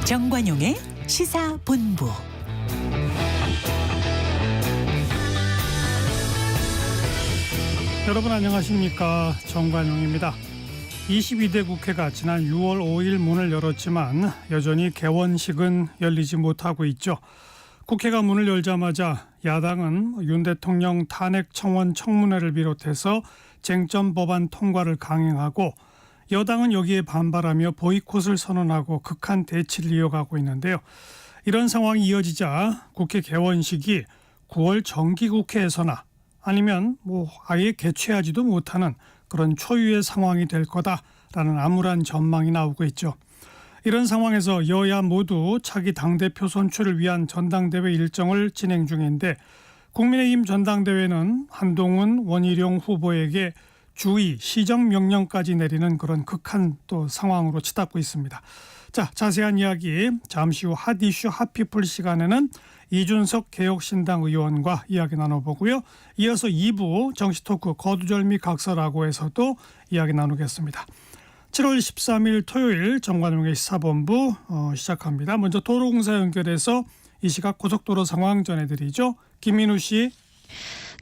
정관용의 시사본부. 여러분 안녕하십니까? 정관용입니다. 22대 국회가 지난 6월 5일 문을 열었지만 여전히 개원식은 열리지 못하고 있죠. 국회가 문을 열자마자 야당은 윤 대통령 탄핵 청원 청문회를 비롯해서 쟁점 법안 통과를 강행하고 여당은 여기에 반발하며 보이콧을 선언하고 극한 대치를 이어가고 있는데요. 이런 상황이 이어지자 국회 개원식이 9월 정기국회에서나 아니면 아예 개최하지도 못하는 그런 초유의 상황이 될 거다라는 암울한 전망이 나오고 있죠. 이런 상황에서 여야 모두 차기 당대표 선출을 위한 전당대회 일정을 진행 중인데 국민의힘 전당대회는 한동훈, 원희룡 후보에게 주의, 시정명령까지 내리는 그런 극한 또 상황으로 치닫고 있습니다. 자, 자세한 이야기 잠시 후 핫이슈 핫피플 시간에는 이준석 개혁신당 의원과 이야기 나눠보고요. 이어서 2부 정치토크 거두절미 각설하고에서도 이야기 나누겠습니다. 7월 13일 토요일 정관용의 시사본부 시작합니다. 먼저 도로공사 연결해서 이 시각 고속도로 상황 전해드리죠. 김민우 씨.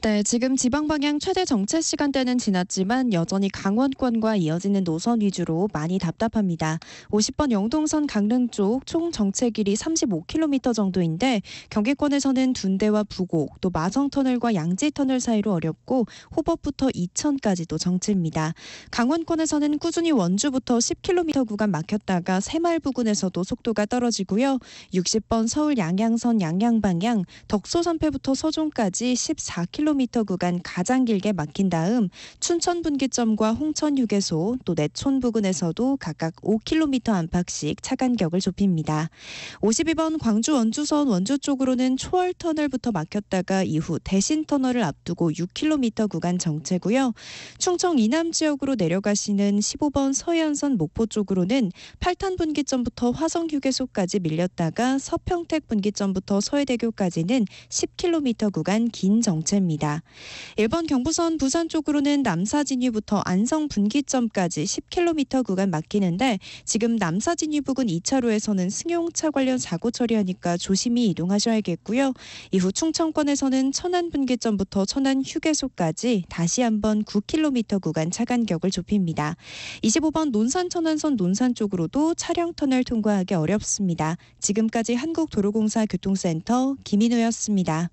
네, 지금 지방 방향 최대 정체 시간대는 지났지만 여전히 강원권과 이어지는 노선 위주로 많이 답답합니다. 50번 영동선 강릉 쪽 총 정체 길이 35km 정도인데 경기권에서는 둔대와 부곡, 또 마성터널과 양지터널 사이로 어렵고 호법부터 이천까지도 정체입니다. 강원권에서는 꾸준히 원주부터 10km 구간 막혔다가 새마을 부근에서도 속도가 떨어지고요. 60번 서울 양양선 양양 방향 덕소산패부터 서종까지 14km 구간 가장 길게 막힌 다음 춘천 분기점과 홍천 휴게소 또 내촌 부근에서도 각각 5km 안팎씩 차 간격을 좁힙니다. 52번 광주 원주선 원주 쪽으로는 초월터널부터 막혔다가 이후 대신터널을 앞두고 6km 구간 정체고요. 충청 이남 지역으로 내려가시는 15번 서해안선 목포 쪽으로는 팔탄 분기점부터 화성 휴게소까지 밀렸다가 서평택 분기점부터 서해대교까지는 10km 구간 긴 정체입니다. 1번 경부선 부산 쪽으로는 남사진위부터 안성 분기점까지 10km 구간 막히는데 지금 남사진위 부근 2차로에서는 승용차 관련 사고 처리하니까 조심히 이동하셔야겠고요. 이후 충청권에서는 천안 분기점부터 천안 휴게소까지 다시 한번 9km 구간 차 간격을 좁힙니다. 25번 논산 천안선 논산 쪽으로도 차량 터널 통과하기 어렵습니다. 지금까지 한국도로공사 교통센터 김인우였습니다.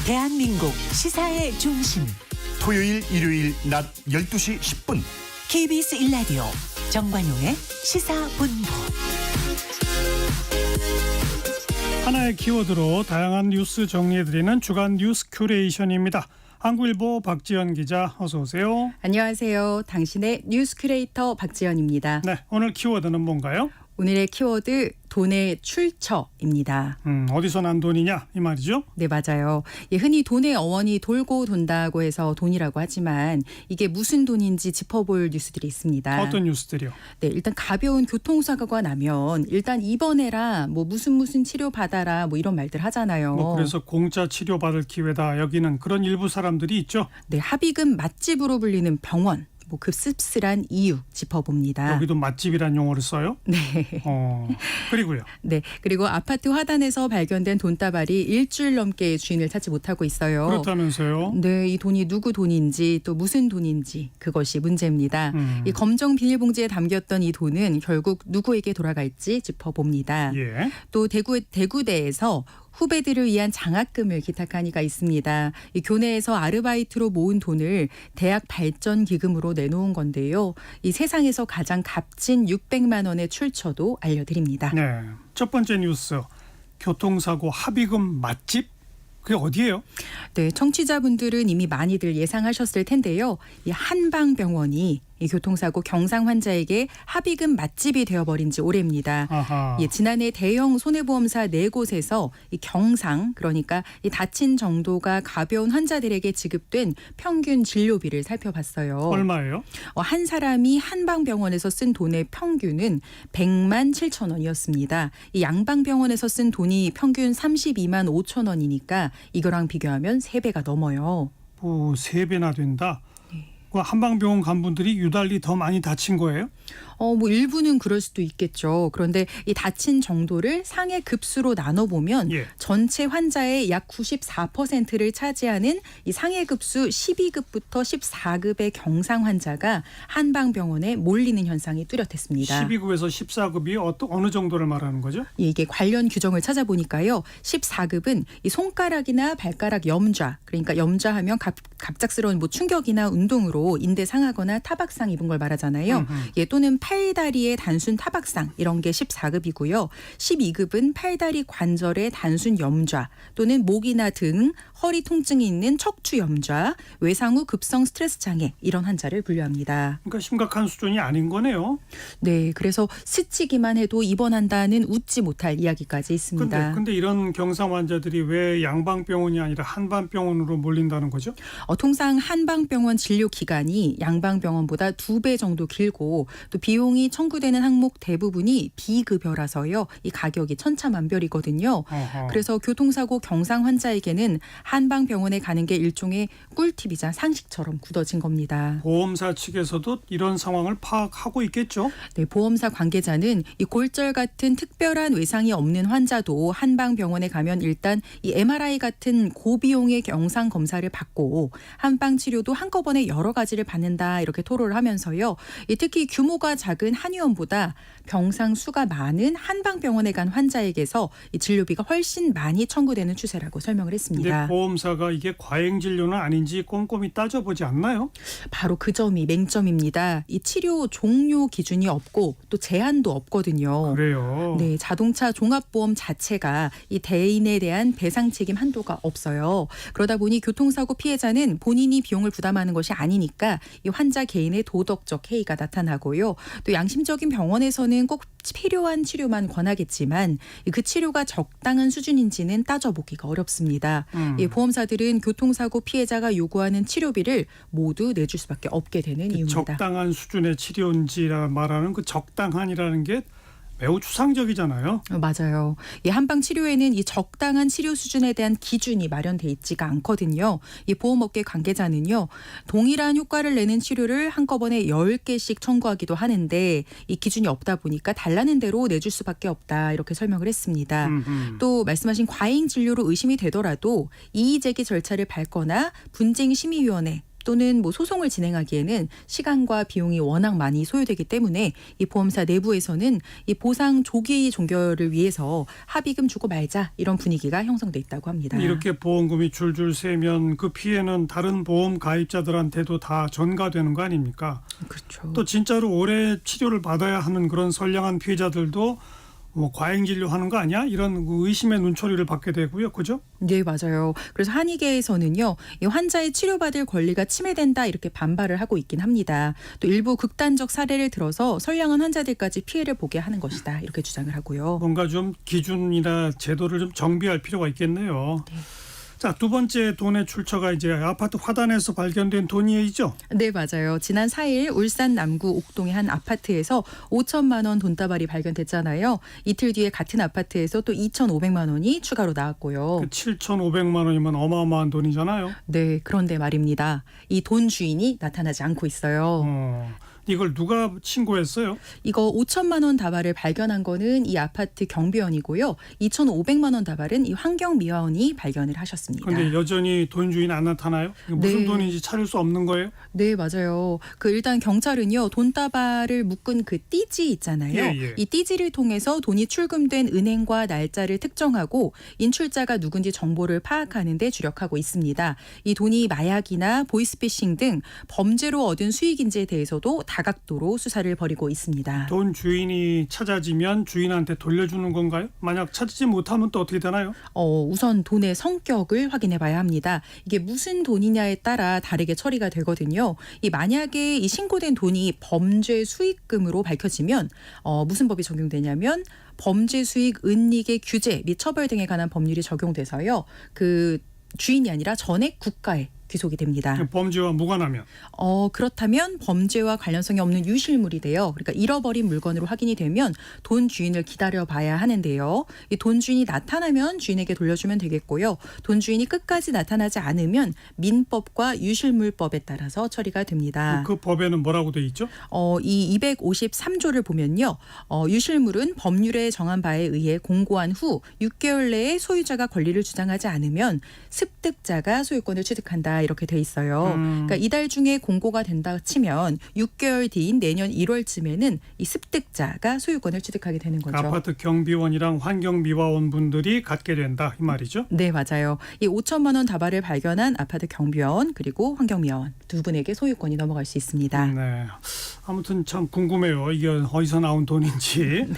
대한민국 시사의 중심. 토요일, 일요일 낮 12시 10분. KBS 1라디오 정관용의 시사본부. 하나의 키워드로 다양한 뉴스 정리해드리는 주간 뉴스 큐레이션입니다. 한국일보 박지연 기자 어서 오세요. 안녕하세요. 당신의 뉴스 큐레이터 박지연입니다. 네, 오늘 키워드는 뭔가요? 오늘의 키워드 돈의 출처입니다. 어디서 난 돈이냐 이 말이죠? 네, 맞아요. 흔히 돈의 어원이 돌고 돈다고 해서 돈이라고 하지만 이게 무슨 돈인지 짚어볼 뉴스들이 있습니다. 어떤 뉴스들이요? 네, 일단 가벼운 교통사고가 나면 일단 입원해라, 무슨 치료 받아라, 이런 말들 하잖아요. 그래서 공짜 치료 받을 기회다 여기는 그런 일부 사람들이 있죠. 네, 합의금 맛집으로 불리는 병원. 그 씁쓸한 이유 짚어봅니다. 여기도 맛집이란 용어를 써요? 네. 그리고요. 네. 그리고 아파트 화단에서 발견된 돈다발이 일주일 넘게 주인을 찾지 못하고 있어요. 그렇다면서요? 네. 이 돈이 누구 돈인지 또 무슨 돈인지 그것이 문제입니다. 이 검정 비닐봉지에 담겼던 이 돈은 결국 누구에게 돌아갈지 짚어봅니다. 예. 또 대구대에서 후배들을 위한 장학금을 기탁한 이가 있습니다. 이 교내에서 아르바이트로 모은 돈을 대학 발전 기금으로 내놓은 건데요. 이 세상에서 가장 값진 600만 원의 출처도 알려드립니다. 네. 첫 번째 뉴스. 교통사고 합의금 맛집? 그게 어디예요? 네, 청취자분들은 이미 많이들 예상하셨을 텐데요. 이 한방병원이 이 교통사고 경상 환자에게 합의금 맛집이 되어버린 지 오래입니다. 아하. 예, 지난해 대형 손해보험사 4곳에서 이 경상, 그러니까 이 다친 정도가 가벼운 환자들에게 지급된 평균 진료비를 살펴봤어요. 얼마예요? 한 사람이 한방병원에서 쓴 돈의 평균은 100만 7천 원이었습니다. 이 양방병원에서 쓴 돈이 평균 32만 5천 원이니까 이거랑 비교하면 3배가 넘어요. 뭐 3배나 된다. 그 한방병원 간 분들이 유달리 더 많이 다친 거예요? 뭐 일부는 그럴 수도 있겠죠. 그런데 이 다친 정도를 상해 급수로 나눠보면 예. 전체 환자의 약 94%를 차지하는 이 상해 급수 12급부터 14급의 경상 환자가 한방병원에 몰리는 현상이 뚜렷했습니다. 12급에서 14급이 어느 정도를 말하는 거죠? 이게 관련 규정을 찾아보니까요. 14급은 이 손가락이나 발가락 염좌, 그러니까 염좌하면 갑작스러운 뭐 충격이나 운동으로 인대 상하거나 타박상 입은 걸 말하잖아요. 예, 또는 팔다리의 단순 타박상 이런 게 14급이고요. 12급은 팔다리 관절의 단순 염좌 또는 목이나 등, 허리 통증이 있는 척추 염좌, 외상 후 급성 스트레스 장애 이런 환자를 분류합니다. 그러니까 심각한 수준이 아닌 거네요. 네, 그래서 스치기만 해도 입원한다는 웃지 못할 이야기까지 있습니다. 근데 이런 경상 환자들이 왜 양방병원이 아니라 한방병원으로 몰린다는 거죠? 통상 한방병원 진료 기간이 양방병원보다 2배 정도 길고 또 비용이 청구되는 항목 대부분이 비급여라서요. 이 가격이 천차만별이거든요. 어허. 그래서 교통사고 경상 환자에게는 한방병원에 가는 게 일종의 꿀팁이자 상식처럼 굳어진 겁니다. 보험사 측에서도 이런 상황을 파악하고 있겠죠? 네, 보험사 관계자는 이 골절 같은 특별한 외상이 없는 환자도 한방병원에 가면 일단 이 MRI 같은 고비용의 영상 검사를 받고 한방 치료도 한꺼번에 여러 가지를 받는다 이렇게 토로를 하면서요. 특히 규모가 작은 한의원보다 병상 수가 많은 한방병원에 간 환자에게서 이 진료비가 훨씬 많이 청구되는 추세라고 설명을 했습니다. 근데 보험사가 이게 과잉 진료는 아닌지 꼼꼼히 따져보지 않나요? 바로 그 점이 맹점입니다. 이 치료 종료 기준이 없고 또 제한도 없거든요. 그래요. 네, 자동차 종합보험 자체가 이 대인에 대한 배상 책임 한도가 없어요. 그러다 보니 교통사고 피해자는 본인이 비용을 부담하는 것이 아니니까 이 환자 개인의 도덕적 해이가 나타나고요. 또 양심적인 병원에서는 꼭 필요한 치료만 권하겠지만 그 치료가 적당한 수준인지는 따져보기가 어렵습니다. 이 보험사들은 교통사고 피해자가 요구하는 치료비를 모두 내줄 수밖에 없게 되는 이유입니다. 적당한 수준의 치료인지라 말하는 그 적당한이라는 게 매우 추상적이잖아요. 맞아요. 이 한방 치료에는 이 적당한 치료 수준에 대한 기준이 마련돼 있지가 않거든요. 이 보험업계 관계자는요. 동일한 효과를 내는 치료를 한꺼번에 10개씩 청구하기도 하는데 이 기준이 없다 보니까 달라는 대로 내줄 수밖에 없다 이렇게 설명을 했습니다. 또 말씀하신 과잉 진료로 의심이 되더라도 이의제기 절차를 밟거나 분쟁심의위원회 또는 뭐 소송을 진행하기에는 시간과 비용이 워낙 많이 소요되기 때문에 이 보험사 내부에서는 이 보상 조기 종결을 위해서 합의금 주고 말자 이런 분위기가 형성돼 있다고 합니다. 이렇게 보험금이 줄줄 새면 그 피해는 다른 보험 가입자들한테도 다 전가되는 거 아닙니까? 그렇죠. 또 진짜로 오래 치료를 받아야 하는 그런 선량한 피해자들도 뭐 과잉 진료하는 거 아니야? 이런 의심의 눈초리를 받게 되고요. 그죠? 네, 맞아요. 그래서 한의계에서는요. 이 환자의 치료받을 권리가 침해된다 이렇게 반발을 하고 있긴 합니다. 또 일부 극단적 사례를 들어서 선량한 환자들까지 피해를 보게 하는 것이다 이렇게 주장을 하고요. 뭔가 좀 기준이나 제도를 좀 정비할 필요가 있겠네요. 네. 자, 두 번째 돈의 출처가 이제 아파트 화단에서 발견된 돈이죠? 네, 맞아요. 지난 4일 울산 남구 옥동의 한 아파트에서 5천만 원 돈다발이 발견됐잖아요. 이틀 뒤에 같은 아파트에서 또 2,500만 원이 추가로 나왔고요. 그 7,500만 원이면 어마어마한 돈이잖아요. 네, 그런데 말입니다. 이 돈 주인이 나타나지 않고 있어요. 이걸 누가 신고했어요? 이거 5천만 원 다발을 발견한 거는 이 아파트 경비원이고요. 2,500만 원 다발은 이 환경미화원이 발견을 하셨습니다. 그런데 여전히 돈 주인 안 나타나요? 이거 무슨 네. 돈인지 찾을 수 없는 거예요? 네, 맞아요. 일단 경찰은요. 돈다발을 묶은 그 띠지 있잖아요. 예. 이 띠지를 통해서 돈이 출금된 은행과 날짜를 특정하고 인출자가 누군지 정보를 파악하는 데 주력하고 있습니다. 이 돈이 마약이나 보이스피싱 등 범죄로 얻은 수익인지에 대해서도 다각도로 수사를 벌이고 있습니다. 돈 주인이 찾아지면 주인한테 돌려주는 건가요? 만약 찾지 못하면 또 어떻게 되나요? 우선 돈의 성격을 확인해 봐야 합니다. 이게 무슨 돈이냐에 따라 다르게 처리가 되거든요. 만약에 이 신고된 돈이 범죄 수익금으로 밝혀지면 무슨 법이 적용되냐면 범죄 수익 은닉의 규제 및 처벌 등에 관한 법률이 적용돼서요. 그 주인이 아니라 전액 국가에 귀속이 됩니다. 범죄와 무관하면? 그렇다면 범죄와 관련성이 없는 유실물이 돼요. 그러니까 잃어버린 물건으로 확인이 되면 돈 주인을 기다려봐야 하는데요. 이 돈 주인이 나타나면 주인에게 돌려주면 되겠고요. 돈 주인이 끝까지 나타나지 않으면 민법과 유실물법에 따라서 처리가 됩니다. 그 법에는 뭐라고 돼 있죠? 이 253조를 보면요. 유실물은 법률에 정한 바에 의해 공고한 후 6개월 내에 소유자가 권리를 주장하지 않으면 습득자가 소유권을 취득한다. 이렇게 돼 있어요. 그러니까 이달 중에 공고가 된다 치면 6개월 뒤인 내년 1월쯤에는 이 습득자가 소유권을 취득하게 되는 거죠. 아파트 경비원이랑 환경미화원 분들이 갖게 된다 이 말이죠? 네, 맞아요. 이 5천만 원 다발을 발견한 아파트 경비원 그리고 환경미화원 두 분에게 소유권이 넘어갈 수 있습니다. 네. 아무튼 참 궁금해요. 이게 어디서 나온 돈인지. 네.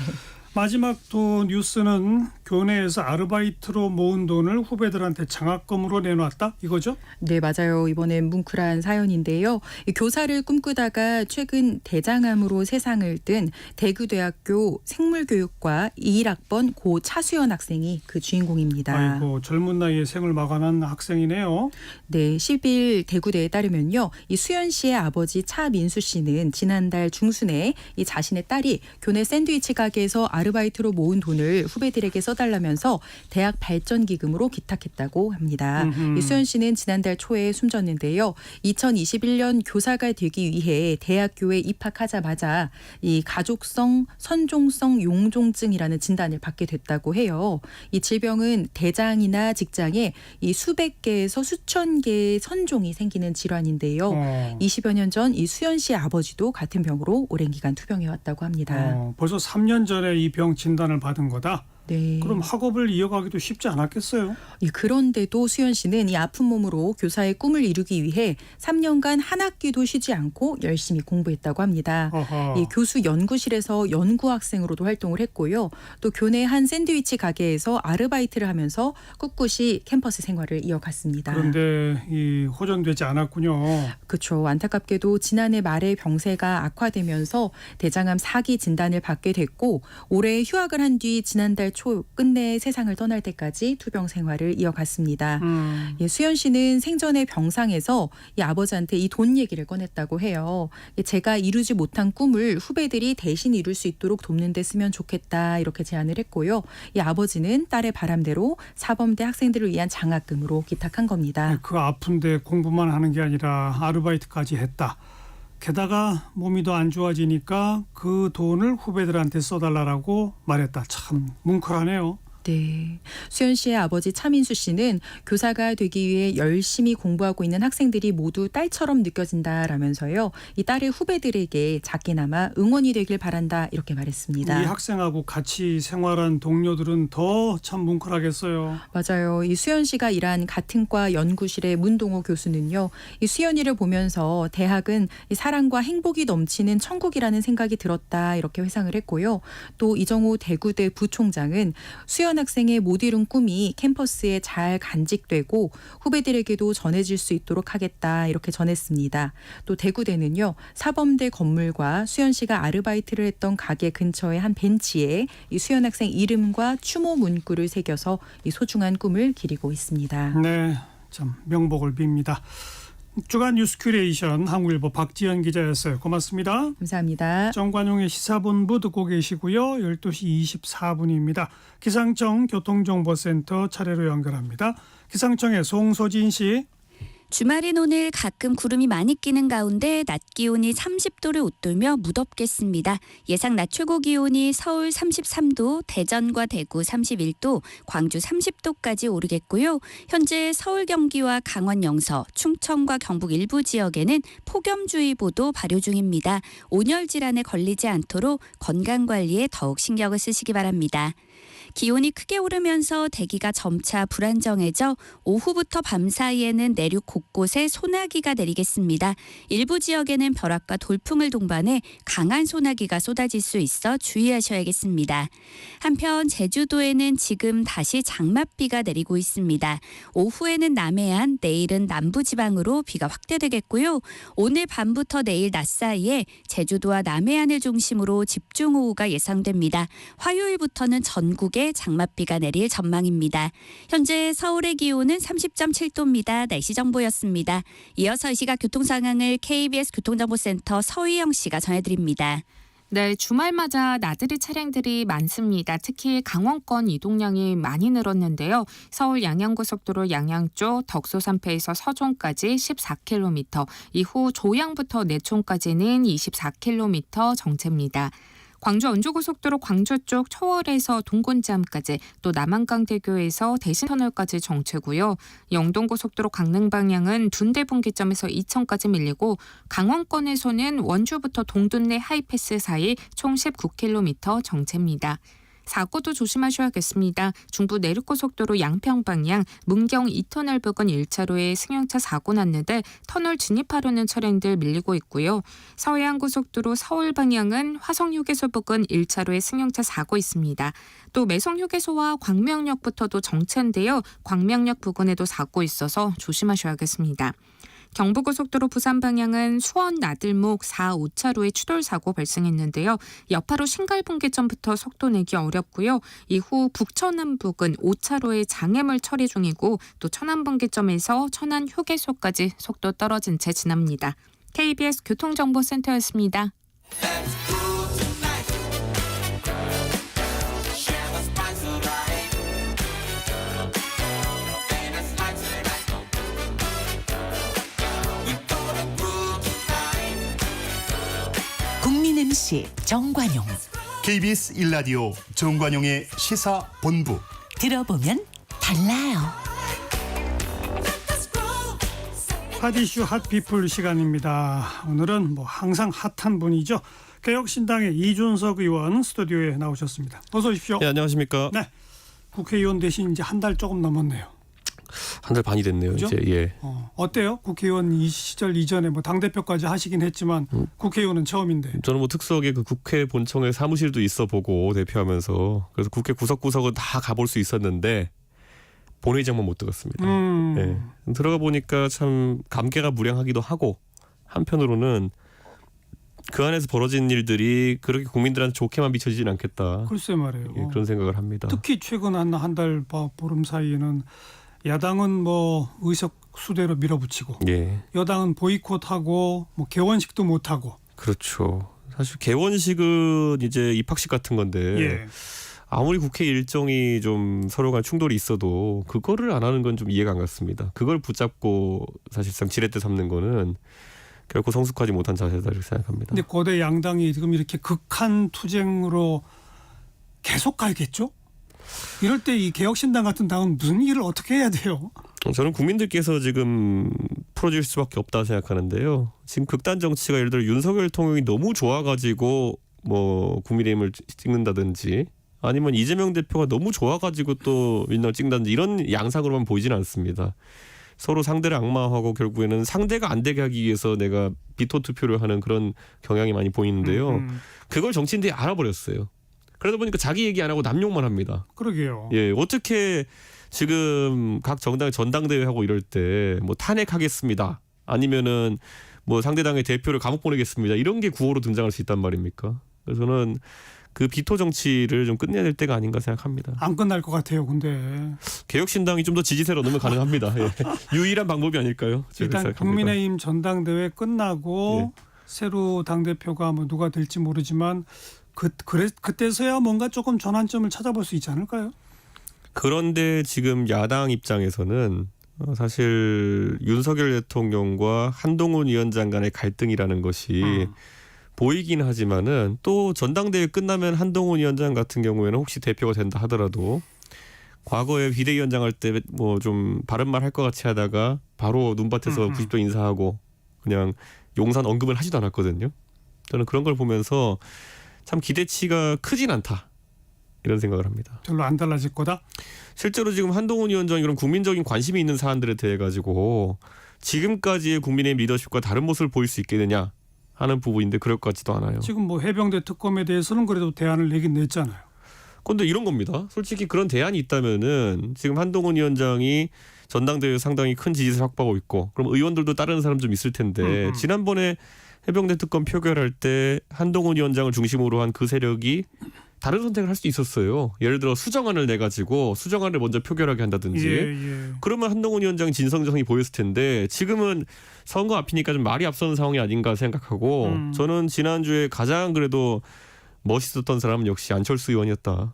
마지막 또 뉴스는 교내에서 아르바이트로 모은 돈을 후배들한테 장학금으로 내놨다 이거죠? 네, 맞아요. 이번엔 뭉클한 사연인데요. 이 교사를 꿈꾸다가 최근 대장암으로 세상을 뜬 대구대학교 생물교육과 21학번 고 차수연 학생이 그 주인공입니다. 아이고 젊은 나이에 생을 마감한 학생이네요. 네, 10일 대구대에 따르면요. 이 수연 씨의 아버지 차민수 씨는 지난달 중순에 이 자신의 딸이 교내 샌드위치 가게에서 아르바이트로 모은 돈을 후배들에게 써달라면서 대학 발전기금으로 기탁했다고 합니다. 이 수연 씨는 지난달 초에 숨졌는데요. 2021년 교사가 되기 위해 대학교에 입학하자마자 이 가족성 선종성 용종증이라는 진단을 받게 됐다고 해요. 이 질병은 대장이나 직장에 이 수백 개에서 수천 개의 선종이 생기는 질환인데요. 20여 년 전 이 수연 씨의 아버지도 같은 병으로 오랜 기간 투병해왔다고 합니다. 벌써 3년 전에 이 병 진단을 받은 거다? 네. 그럼 학업을 이어가기도 쉽지 않았겠어요? 그런데도 수연 씨는 이 아픈 몸으로 교사의 꿈을 이루기 위해 3년간 한 학기도 쉬지 않고 열심히 공부했다고 합니다. 이 교수 연구실에서 연구학생으로도 활동을 했고요. 또 교내 한 샌드위치 가게에서 아르바이트를 하면서 꿋꿋이 캠퍼스 생활을 이어갔습니다. 그런데 이 호전되지 않았군요. 그렇죠. 안타깝게도 지난해 말에 병세가 악화되면서 대장암 4기 진단을 받게 됐고 올해 휴학을 한 뒤 지난달 초 끝내 세상을 떠날 때까지 투병 생활을 이어갔습니다. 수연 씨는 생전에 병상에서 이 아버지한테 이 돈 얘기를 꺼냈다고 해요. 제가 이루지 못한 꿈을 후배들이 대신 이룰 수 있도록 돕는 데 쓰면 좋겠다 이렇게 제안을 했고요. 이 아버지는 딸의 바람대로 사범대 학생들을 위한 장학금으로 기탁한 겁니다. 그 아픈데 공부만 하는 게 아니라 아르바이트까지 했다. 게다가 몸이 더 안 좋아지니까 그 돈을 후배들한테 써달라고 말했다. 참 뭉클하네요. 네. 수연 씨의 아버지 차민수 씨는 교사가 되기 위해 열심히 공부하고 있는 학생들이 모두 딸처럼 느껴진다라면서요. 이 딸의 후배들에게 작게나마 응원이 되길 바란다 이렇게 말했습니다. 이 학생하고 같이 생활한 동료들은 더 참 뭉클하겠어요. 맞아요. 이 수연 씨가 일한 같은 과 연구실의 문동호 교수는요. 이 수연이를 보면서 대학은 이 사랑과 행복이 넘치는 천국이라는 생각이 들었다 이렇게 회상을 했고요. 또 이정호 대구대 부총장은 수연 학생의 못 이룬 꿈이 캠퍼스에 잘 간직되고 후배들에게도 전해질 수 있도록 하겠다 이렇게 전했습니다. 또 대구대는요. 사범대 건물과 수연 씨가 아르바이트를 했던 가게 근처의 한 벤치에 이 수연 학생 이름과 추모 문구를 새겨서 이 소중한 꿈을 기리고 있습니다. 네, 참 명복을 빕니다. 주간 뉴스 큐레이션 한국일보 박지연 기자였어요. 고맙습니다. 감사합니다. 정관용의 시사본부 듣고 계시고요. 12시 24분입니다. 기상청 교통정보센터 차례로 연결합니다. 기상청의 송소진 씨. 주말인 오늘 가끔 구름이 많이 끼는 가운데 낮 기온이 30도를 웃돌며 무덥겠습니다. 예상 낮 최고 기온이 서울 33도, 대전과 대구 31도, 광주 30도까지 오르겠고요. 현재 서울, 경기와 강원 영서, 충청과 경북 일부 지역에는 폭염주의보도 발효 중입니다. 온열 질환에 걸리지 않도록 건강관리에 더욱 신경을 쓰시기 바랍니다. 기온이 크게 오르면서 대기가 점차 불안정해져 오후부터 밤 사이에는 내륙 곳곳에 소나기가 내리겠습니다. 일부 지역에는 벼락과 돌풍을 동반해 강한 소나기가 쏟아질 수 있어 주의하셔야겠습니다. 한편 제주도에는 지금 다시 장맛비가 내리고 있습니다. 오후에는 남해안, 내일은 남부지방으로 비가 확대되겠고요. 오늘 밤부터 내일 낮 사이에 제주도와 남해안을 중심으로 집중호우가 예상됩니다. 화요일부터는 전국에 장맛비가 내릴 전망입니다. 현재 서울의 기온은 30.7도입니다. 날씨 정보였습니다. 이어서 이 시각 교통 상황을 KBS 교통정보센터 서희영 씨가 전해드립니다. 네, 주말 맞아 나들이 차량들이 많습니다. 특히 강원권 이동량이 많이 늘었는데요. 서울 양양고속도로 양양 쪽 덕소산패에서 서종까지 14km, 이후 조양부터 내촌까지는 24km 정체입니다. 광주 원주고속도로 광주 쪽 초월에서 동곤지암까지, 또 남한강대교에서 대신터널까지 정체고요. 영동고속도로 강릉 방향은 둔대 분기점에서 이천까지 밀리고, 강원권에서는 원주부터 동둔내 하이패스 사이 총 19km 정체입니다. 사고도 조심하셔야겠습니다. 중부 내륙고속도로 양평 방향 문경 2터널 부근 1차로에 승용차 사고 났는데 터널 진입하려는 차량들 밀리고 있고요. 서해안고속도로 서울 방향은 화성휴게소 부근 1차로에 승용차 사고 있습니다. 또 매성휴게소와 광명역부터도 정체인데요. 광명역 부근에도 사고 있어서 조심하셔야겠습니다. 경부고속도로 부산 방향은 수원 나들목 4, 5차로에 추돌 사고 발생했는데요. 여파로 신갈분기점부터 속도 내기 어렵고요. 이후 북천안 부근 5차로에 장애물 처리 중이고, 또 천안분기점에서 천안휴게소까지 속도 떨어진 채 지납니다. KBS 교통정보센터였습니다. 국민 MC 정관용. KBS 1라디오 정관용의 시사본부. 들어보면 달라요. 핫이슈 핫피플 시간입니다. 오늘은 항상 핫한 분이죠. 개혁신당의 이준석 의원 스튜디오에 나오셨습니다. 어서 오십시오. 네, 안녕하십니까. 네, 국회의원 되신 이제 한 달 조금 넘었네요. 한 달 반이 됐네요. 그죠? 이제 예. 어때요? 국회의원 이 시절 이전에 당대표까지 하시긴 했지만 국회의원은 처음인데. 저는 특수하게 그 국회 본청에 사무실도 있어 보고 대표하면서, 그래서 국회 구석구석은 다 가볼 수 있었는데 본회의장만 못 들어갔습니다. 예. 들어가 보니까 참 감개가 무량하기도 하고, 한편으로는 그 안에서 벌어진 일들이 그렇게 국민들한테 좋게만 비춰지진 않겠다. 글쎄 말이에요. 예, 그런 생각을 합니다. 특히 최근 한 달 보름 사이에는 야당은 의석 수대로 밀어붙이고, 예. 여당은 보이콧하고 개원식도 못하고. 그렇죠. 사실 개원식은 이제 입학식 같은 건데, 예. 아무리 국회 일정이 좀 서로 간 충돌이 있어도 그거를 안 하는 건 좀 이해가 안 갔습니다. 그걸 붙잡고 사실상 지렛대 삼는 거는 결코 성숙하지 못한 자세다 이렇게 생각합니다. 근데 거대 양당이 지금 이렇게 극한 투쟁으로 계속 가야겠죠? 이럴 때 이 개혁신당 같은 당은 무슨 일을 어떻게 해야 돼요? 저는 국민들께서 지금 풀어줄 수밖에 없다 생각하는데요. 지금 극단 정치가 예를 들어 윤석열 통영이 너무 좋아가지고 국민의힘을 찍는다든지, 아니면 이재명 대표가 너무 좋아가지고 또 민주당 찍는다든지, 이런 양상으로만 보이지는 않습니다. 서로 상대를 악마화하고 결국에는 상대가 안 되게 하기 위해서 내가 비토 투표를 하는 그런 경향이 많이 보이는데요. 그걸 정치인들이 알아버렸어요. 그러다 보니까 자기 얘기 안 하고 남용만 합니다. 그러게요. 예, 어떻게 지금 각 정당 전당대회 하고 이럴 때 탄핵하겠습니다, 아니면은 상대당의 대표를 감옥 보내겠습니다, 이런 게 구호로 등장할 수 있단 말입니까? 그래서 저는 그 비토 정치를 좀 끝내야 될 때가 아닌가 생각합니다. 안 끝날 것 같아요. 근데 개혁신당이 좀 더 지지세를 얻으면 가능합니다. 예. 유일한 방법이 아닐까요? 일단 생각합니다. 국민의힘 전당대회 끝나고 예. 새로 당대표가 누가 될지 모르지만 그때서야 뭔가 조금 전환점을 찾아볼 수 있지 않을까요? 그런데 지금 야당 입장에서는 사실 윤석열 대통령과 한동훈 위원장 간의 갈등이라는 것이 보이긴 하지만은, 또 전당대회 끝나면 한동훈 위원장 같은 경우에는 혹시 대표가 된다 하더라도 과거에 비대위원장 할 때 좀 바른 말 할 것 같이 하다가 바로 눈밭에서 90도 인사하고 그냥 용산 언급을 하지도 않았거든요. 저는 그런 걸 보면서 참 기대치가 크진 않다 이런 생각을 합니다. 별로 안 달라질 거다. 실제로 지금 한동훈 위원장이 그런 국민적인 관심이 있는 사안들에 대해 가지고 지금까지의 국민의힘 리더십과 다른 모습을 보일 수 있겠느냐 하는 부분인데 그럴 것 같지도 않아요. 지금 뭐 해병대 특검에 대해서는 그래도 대안을 내긴 냈잖아요. 그런데 이런 겁니다. 솔직히 그런 대안이 있다면은 지금 한동훈 위원장이 전당대회에 상당히 큰 지지를 확보하고 있고 그럼 의원들도 따르는 사람 좀 있을 텐데 지난번에 해병대 특검 표결할 때 한동훈 위원장을 중심으로 한 그 세력이 다른 선택을 할 수 있었어요. 예를 들어 수정안을 내가지고 수정안을 먼저 표결하게 한다든지 그러면 한동훈 위원장이 진성정이 보였을 텐데 지금은 선거 앞이니까 좀 말이 앞서는 상황이 아닌가 생각하고 저는 지난주에 가장 그래도 멋있었던 사람은 역시 안철수 의원이었다.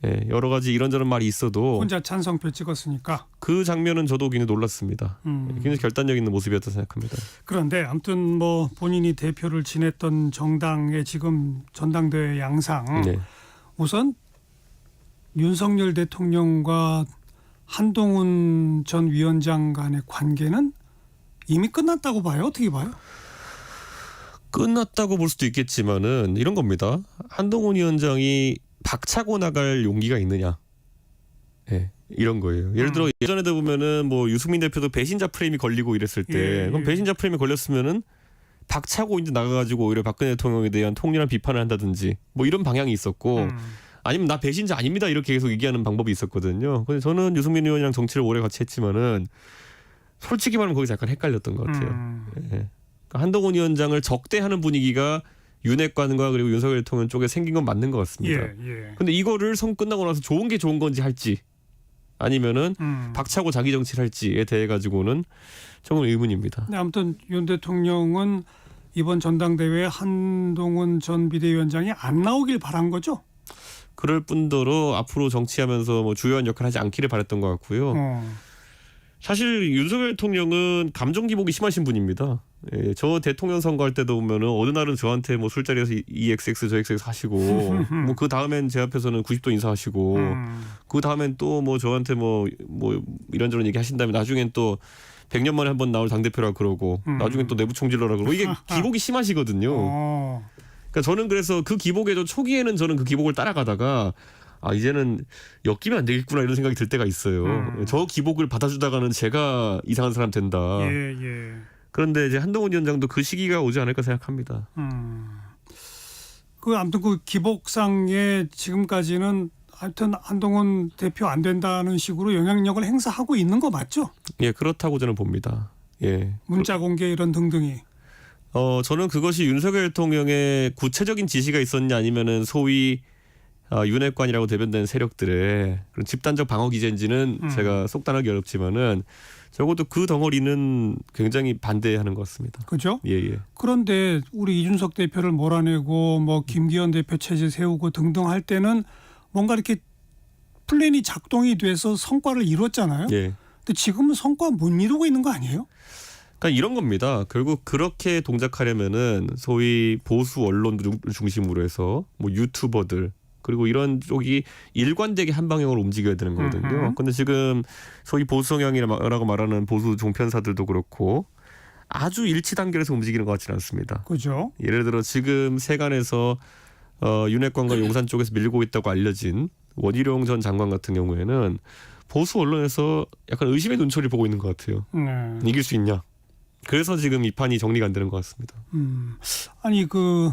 예, 여러 가지 이런저런 말이 있어도 혼자 찬성표 찍었으니까. 그 장면은 저도 굉장히 놀랐습니다. 굉장히 결단력 있는 모습이었다 생각합니다. 그런데 아무튼 뭐 본인이 대표를 지냈던 정당의 지금 전당대회 양상 네. 우선 윤석열 대통령과 한동훈 전 위원장 간의 관계는 이미 끝났다고 봐요? 어떻게 봐요? 끝났다고 볼 수도 있겠지만은 이런 겁니다. 한동훈 위원장이 박차고 나갈 용기가 있느냐. 예, 이런 거예요. 예를 들어 예전에도 보면은 뭐 유승민 대표도 배신자 프레임이 걸리고 이랬을 때 그럼 배신자 프레임이 걸렸으면은 박차고 이제 나가가지고 오히려 박근혜 대통령에 대한 통렬한 비판을 한다든지 뭐 이런 방향이 있었고 아니면 나 배신자 아닙니다 이렇게 계속 얘기하는 방법이 있었거든요. 근데 저는 유승민 의원이랑 정치를 오래 같이 했지만은 솔직히 말하면 거기서 약간 헷갈렸던 것 같아요. 예. 그러니까 한동훈 위원장을 적대하는 분위기가 윤핵관과 그리고 윤석열 대통령 쪽에 생긴 건 맞는 것 같습니다. 근데 이거를 선 끝나고 나서 좋은 게 좋은 건지 할지 아니면은 박차고 자기 정치를 할지에 대해 가지고는 조금 의문입니다. 네, 아무튼 윤 대통령은 이번 전당대회에 한동훈 전 비대위원장이 안 나오길 바란 거죠? 그럴 뿐더러 앞으로 정치하면서 뭐 주요한 역할을 하지 않기를 바랬던 것 같고요. 사실 윤석열 대통령은 감정 기복이 심하신 분입니다. 예, 저 대통령 선거할 때도 보면은 어느 날은 저한테 뭐 술자리에서 EXX 저 XX 하시고 뭐 그 다음엔 제 앞에서는 90도 인사하시고 그 다음엔 또 뭐 저한테 뭐 이런저런 얘기 하신 다음에 나중엔 또 100년 만에 한 번 나올 당대표라 그러고 나중엔 또 내부 총질러라 그러고 이게 기복이 심하시거든요. 그러니까 저는 그래서 그 기복에도 초기에는 저는 그 기복을 따라가다가 아 이제는 엮이면 안 되겠구나 이런 생각이 들 때가 있어요. 저 기복을 받아주다가는 제가 이상한 사람 된다. 그런데 이제 한동훈 위원장도 그 시기가 오지 않을까 생각합니다. 그 아무튼 그 기복상에 지금까지는 하여튼 한동훈 대표 안 된다는 식으로 영향력을 행사하고 있는 거 맞죠? 예, 그렇다고 저는 봅니다. 예. 문자 공개 이런 등등이. 저는 그것이 윤석열 대통령의 구체적인 지시가 있었냐 아니면은 소위 윤핵관이라고 대변되는 세력들의 그런 집단적 방어 기제인지는 제가 속단하기 어렵지만은 적어도 그 덩어리는 굉장히 반대하는 것 같습니다. 그죠? 예. 그런데 우리 이준석 대표를 몰아내고 뭐 김기현 대표 체제 세우고 등등 할 때는 뭔가 이렇게 플랜이 작동이 돼서 성과를 이뤘잖아요. 예. 근데 지금은 성과 못 이루고 있는 거 아니에요? 그러니까 이런 겁니다. 결국 그렇게 동작하려면은 소위 보수 언론들 중심으로 해서 뭐 유튜버들 그리고 이런 쪽이 일관되게 한 방향으로 움직여야 되는 거거든요. 근데 지금 소위 보수 성향이라고 말하는 보수 종편사들도 그렇고 아주 일치 단결해서 움직이는 것 같지는 않습니다. 그죠? 예를 들어 지금 세간에서 윤핵관과 용산 쪽에서 밀고 있다고 알려진 원희룡 전 장관 같은 경우에는 보수 언론에서 약간 의심의 눈초리를 보고 있는 것 같아요. 이길 수 있냐? 그래서 지금 이 판이 정리가 안 되는 것 같습니다. 아니 그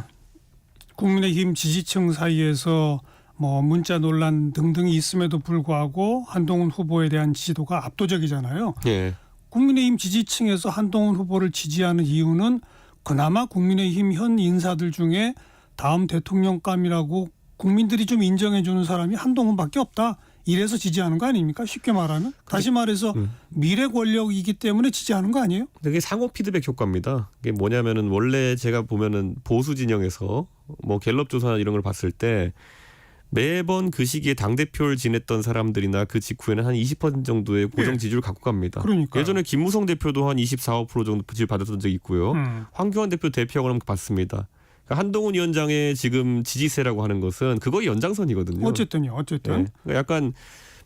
국민의힘 지지층 사이에서 뭐 문자 논란 등등이 있음에도 불구하고 한동훈 후보에 대한 지지도가 압도적이잖아요. 예. 국민의힘 지지층에서 한동훈 후보를 지지하는 이유는 그나마 국민의힘 현 인사들 중에 다음 대통령감이라고 국민들이 좀 인정해 주는 사람이 한동훈밖에 없다. 이래서 지지하는 거 아닙니까? 쉽게 말하면. 다시 말해서 미래 권력이기 때문에 지지하는 거 아니에요? 그게 상호 피드백 효과입니다. 이게 뭐냐면은 원래 제가 보면은 보수 진영에서 뭐 갤럽 조사 이런 걸 봤을 때 매번 그 시기에 당대표를 지냈던 사람들이나 그 직후에는 한 20% 정도의 고정 지지를 갖고 갑니다. 그러니까요. 예전에 김무성 대표도 한 24~25% 정도 지지를 받았던 적이 있고요. 황교안 대표 대표하고 그러면 봤습니다. 그러니까 한동훈 위원장의 지금 지지세라고 하는 것은 그거의 연장선이거든요. 어쨌든. 네. 그러니까 약간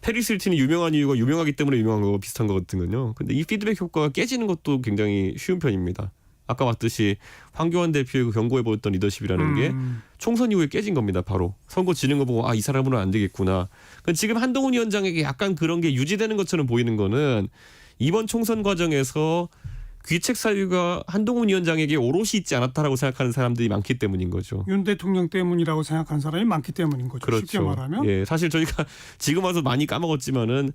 페리스 힐튼이 유명한 이유가 유명하기 때문에 유명한 거 비슷한 거거든요. 근데 이 피드백 효과가 깨지는 것도 굉장히 쉬운 편입니다. 아까 봤듯이 황교안 대표의 그 경고해보였던 리더십이라는 게 총선 이후에 깨진 겁니다. 바로 선거 지는 거 보고 이 사람으로는 안 되겠구나. 지금 한동훈 위원장에게 약간 그런 게 유지되는 것처럼 보이는 거는 이번 총선 과정에서 귀책 사유가 한동훈 위원장에게 오롯이 있지 않았다라고 생각하는 사람들이 많기 때문인 거죠. 윤 대통령 때문이라고 생각하는 사람이 많기 때문인 거죠. 그렇죠. 쉽게 말하면. 예, 사실 저희가 지금 와서 많이 까먹었지만은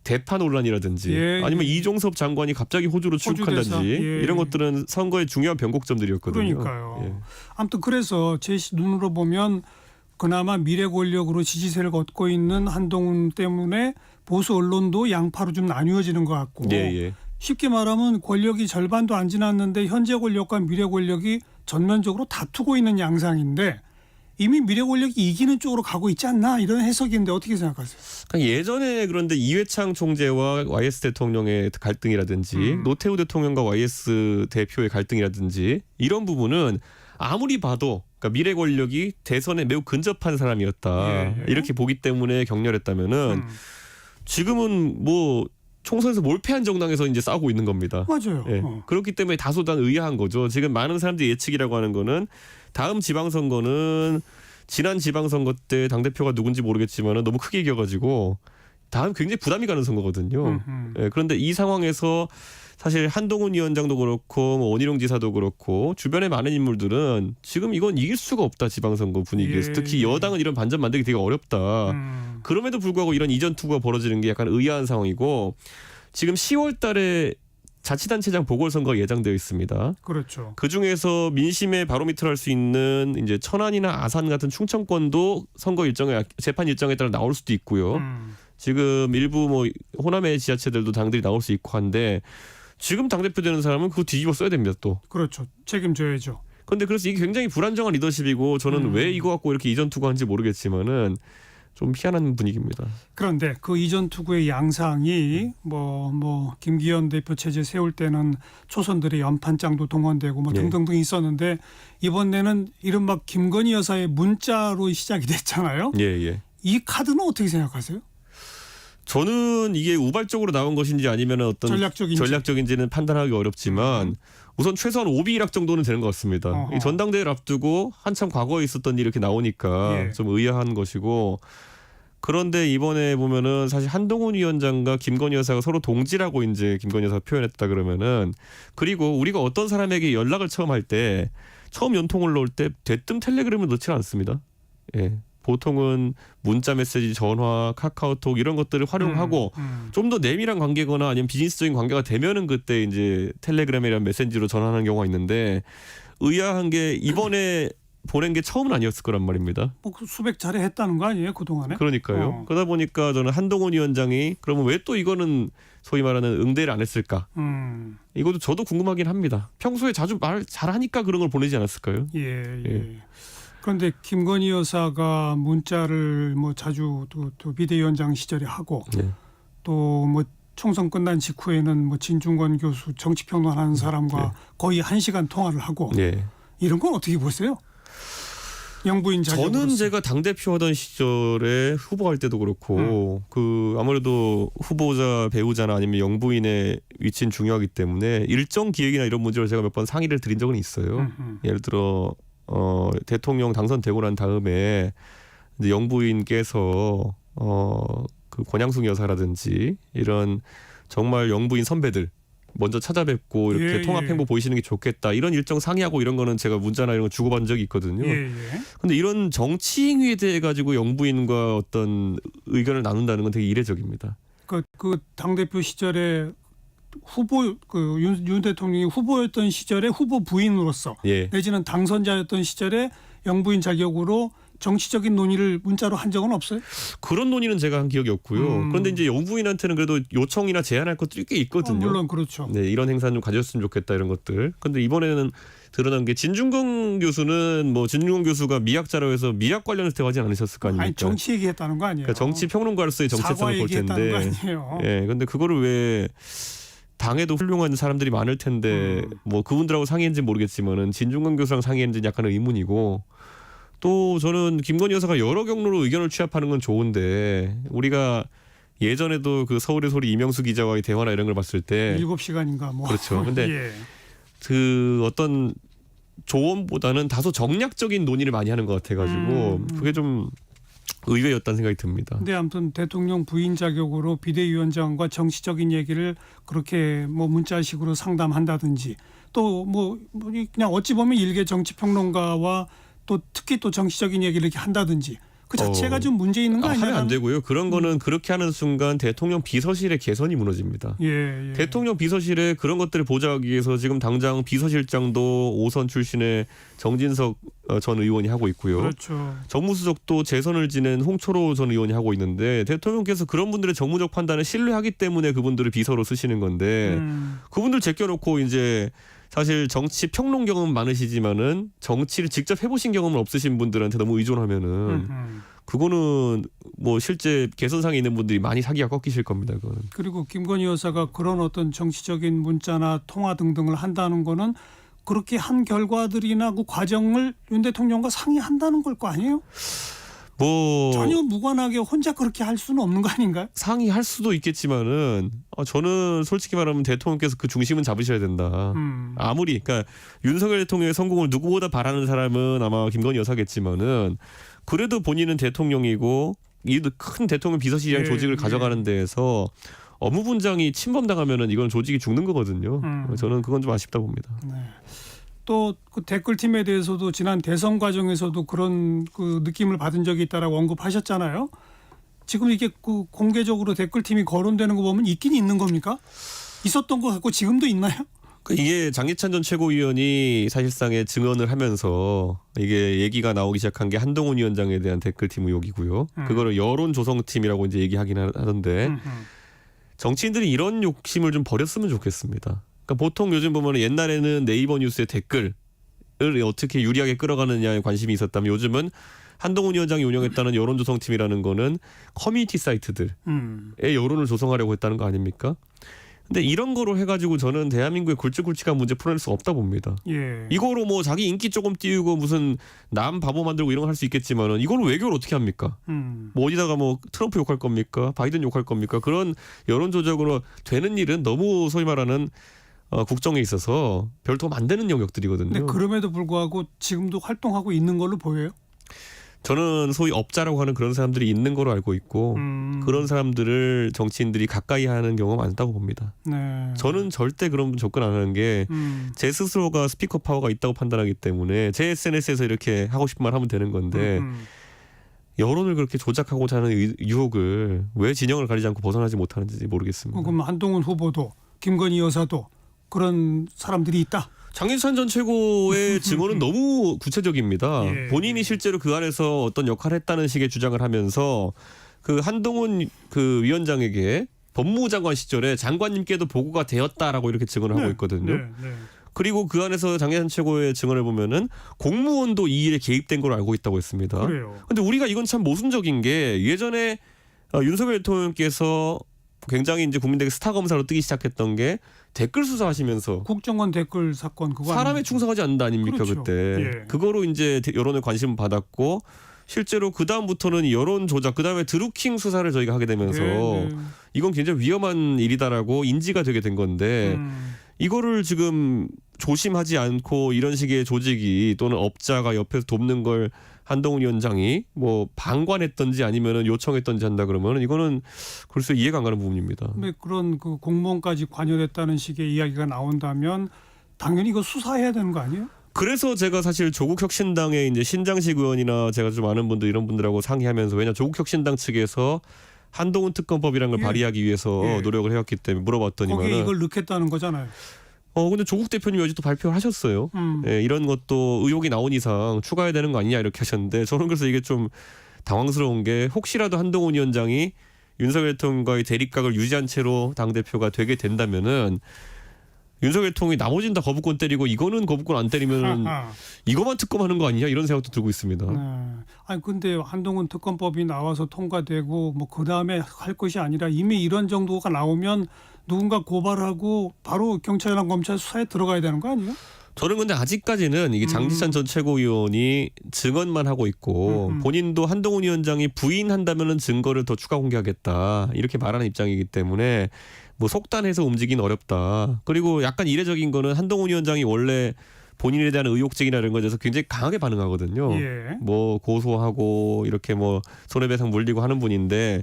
대파 논란이라든지 아니면 이종섭 장관이 갑자기 호주로 출국한다든지 이런 것들은 선거의 중요한 변곡점들이었거든요. 그러니까요. 예. 아무튼 그래서 제 눈으로 보면 그나마 미래 권력으로 지지세를 걷고 있는 한동훈 때문에 보수 언론도 양파로 좀 나뉘어지는 것 같고 예. 쉽게 말하면 권력이 절반도 안 지났는데 현재 권력과 미래 권력이 전면적으로 다투고 있는 양상인데 이미 미래 권력이 이기는 쪽으로 가고 있지 않나 이런 해석인데 어떻게 생각하세요? 그러니까 예전에 그런데 이회창 총재와 YS 대통령의 갈등이라든지 노태우 대통령과 YS 대표의 갈등이라든지 이런 부분은 아무리 봐도 그러니까 미래 권력이 대선에 매우 근접한 사람이었다. 이렇게 보기 때문에 격렬했다면은 지금은 뭐 총선에서 몰패한 정당에서 이제 싸우고 있는 겁니다. 맞아요. 예. 그렇기 때문에 다소간 의아한 거죠. 지금 많은 사람들이 예측이라고 하는 거는 다음 지방선거는 지난 지방선거 때 당대표가 누군지 모르겠지만 너무 크게 이겨가지고 다음 굉장히 부담이 가는 선거거든요. 예. 그런데 이 상황에서 사실 한동훈 위원장도 그렇고 원희룡 지사도 그렇고 주변의 많은 인물들은 지금 이건 이길 수가 없다. 지방선거 분위기에서. 특히 여당은 이런 반전 만들기 되게 어렵다. 그럼에도 불구하고 이런 이전 투구가 벌어지는 게 약간 의아한 상황이고 지금 10월 달에 자치단체장 보궐선거가 예정되어 있습니다. 그렇죠. 그중에서 민심의 바로미터를 할 수 있는 이제 천안이나 아산 같은 충청권도 선거 일정에 재판 일정에 따라 나올 수도 있고요. 지금 일부 뭐 호남의 지자체들도 당들이 나올 수 있고 한데 지금 당대표 되는 사람은 그거 뒤집어 써야 됩니다. 또. 그렇죠. 책임져야죠. 그런데 그래서 이게 굉장히 불안정한 리더십이고 저는 왜 이거 갖고 이렇게 이전 투구하는지 모르겠지만은 좀 희한한 분위기입니다. 그런데 그 이전 투구의 양상이 뭐 김기현 대표 체제 세울 때는 초선들의 연판장도 동원되고 뭐 등등등 있었는데 이번에는 이른바 김건희 여사의 문자로 시작이 됐잖아요. 예. 이 카드는 어떻게 생각하세요? 저는 이게 우발적으로 나온 것인지 아니면 어떤 전략적인지는 판단하기 어렵지만 우선 최소한 5비일학 정도는 되는 것 같습니다. 이 전당대회를 앞두고 한참 과거에 있었던 일이 이렇게 나오니까 좀 의아한 것이고 그런데 이번에 보면은 사실 한동훈 위원장과 김건희 여사가 서로 동지라고 이제 김건희 여사가 표현했다 그러면은 그리고 우리가 어떤 사람에게 연락을 처음 할 때 처음 연통을 넣을 때 대뜸 텔레그램을 넣지 않습니다. 예. 보통은 문자 메시지, 전화, 카카오톡 이런 것들을 활용하고 좀 더 내밀한 관계거나 아니면 비즈니스적인 관계가 되면은 그때 이제 텔레그램이란 메신저로 전환하는 경우가 있는데 의아한 게 이번에 보낸 게 처음은 아니었을 거란 말입니다. 뭐 수백 차례 했다는 거 아니에요 그동안에? 그러니까요. 그러다 보니까 저는 한동훈 위원장이 그러면 왜 또 이거는 소위 말하는 응대를 안 했을까? 이것도 저도 궁금하긴 합니다. 평소에 자주 말 잘하니까 그런 걸 보내지 않았을까요? 예. 그런데 김건희 여사가 문자를 뭐 자주 또 비대위원장 시절에 하고 또 뭐 총선 끝난 직후에는 뭐 진중권 교수 정치평론하는 사람과 거의 1시간 통화를 하고 이런 건 어떻게 보세요? 영부인 자격으로서. 저는 제가 당대표 하던 시절에 후보할 때도 그렇고 그 아무래도 후보자 배우자나 아니면 영부인의 위치는 중요하기 때문에 일정 기획이나 이런 문제로 제가 몇 번 상의를 드린 적은 있어요. 예를 들어 대통령 당선되고 난 다음에 이제 영부인께서 그 권양숙 여사라든지 이런 정말 영부인 선배들 먼저 찾아뵙고 이렇게 통합 행보 보이시는 게 좋겠다 이런 일정 상의하고 이런 거는 제가 문자나 이런 거 주고받은 적이 있거든요. 그런데 이런 정치 행위에 대해 가지고 영부인과 어떤 의견을 나눈다는 건 되게 이례적입니다. 그 당대표 시절에 후보 윤 대통령이 후보였던 시절에 후보 부인으로서 내지는 당선자였던 시절에 영부인 자격으로 정치적인 논의를 문자로 한 적은 없어요? 그런 논의는 제가 한 기억이 없고요. 그런데 이제 영부인한테는 그래도 요청이나 제안할 것들이 꽤 있거든요. 물론 그렇죠. 네, 이런 행사는 좀 가졌으면 좋겠다 이런 것들. 그런데 이번에는 드러난 게 진중권 교수는 뭐 진중권 교수가 미학자라고 해서 미학 관련해서 대화하지 않으셨을 거 아닙니까? 아니 정치 얘기했다는 거 아니에요? 그러니까 정치 평론가로서의 정체성을 볼 텐데. 예, 근데 그거를 왜 당에도 훌륭한 사람들이 많을 텐데 뭐 그분들하고 상의했는지 모르겠지만은 진중권 교수랑 상의했는지 약간 의문이고. 또 저는 김건희 여사가 여러 경로로 의견을 취합하는 건 좋은데 우리가 예전에도 그 서울의 소리 이명수 기자와의 대화나 이런 걸 봤을 때 7시간인가 뭐 그렇죠. 근데 그 어떤 조언보다는 다소 정략적인 논의를 많이 하는 것 같아가지고 그게 좀 의외였다는 생각이 듭니다. 근데 아무튼 대통령 부인 자격으로 비대위원장과 정치적인 얘기를 그렇게 뭐 문자식으로 상담한다든지 또 뭐 그냥 어찌 보면 일개 정치평론가와 또 특히 또 정치적인 얘기를 이렇게 한다든지 그 자체가 좀 문제 있는 거 아니냐? 하면 안 되고요. 그런 거는 그렇게 하는 순간 대통령 비서실의 개선이 무너집니다. 예. 대통령 비서실에 그런 것들을 보좌하기 위해서 지금 당장 비서실장도 5선 출신의 정진석 전 의원이 하고 있고요. 그렇죠. 정무수석도 재선을 지낸 홍철호 전 의원이 하고 있는데 대통령께서 그런 분들의 정무적 판단을 신뢰하기 때문에 그분들을 비서로 쓰시는 건데 그분들 제껴놓고 이제 사실 정치 평론 경험 많으시지만은 정치를 직접 해보신 경험은 없으신 분들한테 너무 의존하면은 그거는 뭐 실제 개선상에 있는 분들이 많이 사기가 꺾이실 겁니다. 그거는. 그리고 김건희 여사가 그런 어떤 정치적인 문자나 통화 등등을 한다는 거는 그렇게 한 결과들이나 그 과정을 윤 대통령과 상의한다는 걸 거 아니에요? 뭐 전혀 무관하게 혼자 그렇게 할 수는 없는 거 아닌가요? 상의할 수도 있겠지만은 저는 솔직히 말하면 대통령께서 그 중심은 잡으셔야 된다. 아무리 그러니까 윤석열 대통령의 성공을 누구보다 바라는 사람은 아마 김건희 여사겠지만은 그래도 본인은 대통령이고 이 큰 대통령 비서실이랑 조직을 가져가는 데에서 업무 분장이 침범당하면은 이건 조직이 죽는 거거든요. 저는 그건 좀 아쉽다 봅니다. 네. 또 그 댓글팀에 대해서도 지난 대선 과정에서도 그런 그 느낌을 받은 적이 있다라고 언급하셨잖아요. 지금 이게 그 공개적으로 댓글팀이 거론되는 거 보면 있긴 있는 겁니까? 있었던 것 같고 지금도 있나요? 이게 장기찬 전 최고위원이 사실상의 증언을 하면서 이게 얘기가 나오기 시작한 게 한동훈 위원장에 대한 댓글팀 의혹이고요. 그거를 여론 조성팀이라고 이제 얘기하긴 하던데 정치인들이 이런 욕심을 좀 버렸으면 좋겠습니다. 그러니까 보통 요즘 보면 옛날에는 네이버 뉴스의 댓글을 어떻게 유리하게 끌어가느냐에 관심이 있었다면 요즘은 한동훈 위원장이 운영했다는 여론조성팀이라는 거는 커뮤니티 사이트들의 여론을 조성하려고 했다는 거 아닙니까? 근데 이런 거로 해가지고 저는 대한민국의 굵직굵직한 문제 풀어낼 수 없다 봅니다. 예. 이거로 뭐 자기 인기 조금 띄우고 무슨 남 바보 만들고 이런 거 할 수 있겠지만은 이걸로 외교를 어떻게 합니까? 뭐 어디다가 뭐 트럼프 욕할 겁니까? 바이든 욕할 겁니까? 그런 여론 조작으로 되는 일은 너무 소위 말하는 국정에 있어서 별 도움 안 되는 영역들이거든요. 근데 그럼에도 불구하고 지금도 활동하고 있는 걸로 보여요? 저는 소위 업자라고 하는 그런 사람들이 있는 걸로 알고 있고 그런 사람들을 정치인들이 가까이 하는 경우가 많다고 봅니다. 네. 저는 절대 그런 접근 안 하는 게 제 스스로가 스피커 파워가 있다고 판단하기 때문에 제 SNS에서 이렇게 하고 싶은 말 하면 되는 건데 여론을 그렇게 조작하고자 하는 유혹을 왜 진영을 가리지 않고 벗어나지 못하는지 모르겠습니다. 그럼 한동훈 후보도 김건희 여사도 그런 사람들이 있다? 장기찬 전 최고의 증언은 너무 구체적입니다. 예. 본인이 실제로 그 안에서 어떤 역할을 했다는 식의 주장을 하면서 그 한동훈 그 위원장에게 법무부 장관 시절에 장관님께도 보고가 되었다라고 이렇게 증언을 하고 있거든요. 네. 그리고 그 안에서 장기찬 최고의 증언을 보면은 공무원도 이 일에 개입된 걸로 알고 있다고 했습니다. 그래요. 근데 우리가 이건 참 모순적인 게 예전에 윤석열 대통령께서 굉장히 이제 국민들에게 스타 검사로 뜨기 시작했던 게 댓글 수사하시면서 국정원 댓글 사건 그거 사람에 아닙니까? 충성하지 않는다 아닙니까? 그렇죠. 그때 예. 그거로 이제 여론의 관심을 받았고 실제로 그 다음부터는 여론 조작 그 다음에 드루킹 수사를 저희가 하게 되면서 네. 이건 굉장히 위험한 일이다라고 인지가 되게 된 건데 이거를 지금 조심하지 않고 이런 식의 조직이 또는 업자가 옆에서 돕는 걸 한동훈 위원장이 뭐 방관했던지 아니면은 요청했던지 한다 그러면 이거는 글쎄 이해가 안 가는 부분입니다. 근데 그런 그 공무원까지 관여됐다는 식의 이야기가 나온다면 당연히 이거 수사해야 되는 거 아니에요? 그래서 제가 사실 조국혁신당의 이제 신장식 의원이나 제가 좀 아는 분들 이런 분들하고 상의하면서 왜냐 조국혁신당 측에서 한동훈 특검법이라는 걸 예. 발의하기 위해서 예. 노력을 해왔기 때문에 거기에 물어봤더니만은 이걸 넣겠다는 거잖아요. 근데 조국 대표님이 어제 또 발표를 하셨어요. 예, 이런 것도 의혹이 나온 이상 추가해야 되는 거 아니냐 이렇게 하셨는데 저는 그래서 이게 좀 당황스러운 게 혹시라도 한동훈 위원장이 윤석열 대통령과의 대립각을 유지한 채로 당대표가 되게 된다면은 윤석열 대통령이 나머지는 다 거부권 때리고 이거는 거부권 안 때리면 이거만 특검하는 거 아니냐 이런 생각도 들고 있습니다. 아니 근데 한동훈 특검법이 나와서 통과되고 뭐 그 다음에 할 것이 아니라 이미 이런 정도가 나오면 누군가 고발하고 바로 경찰이랑 검찰 수사에 들어가야 되는 거 아니에요? 저는 근데 아직까지는 이게 장기찬 전 최고위원이 증언만 하고 있고 본인도 한동훈 위원장이 부인한다면은 증거를 더 추가 공개하겠다 이렇게 말하는 입장이기 때문에 뭐 속단해서 움직이긴 어렵다. 그리고 약간 이례적인 거는 한동훈 위원장이 원래 본인에 대한 의혹 제기나 이런 것에서 굉장히 강하게 반응하거든요. 예. 뭐 고소하고 이렇게 뭐 손해배상 물리고 하는 분인데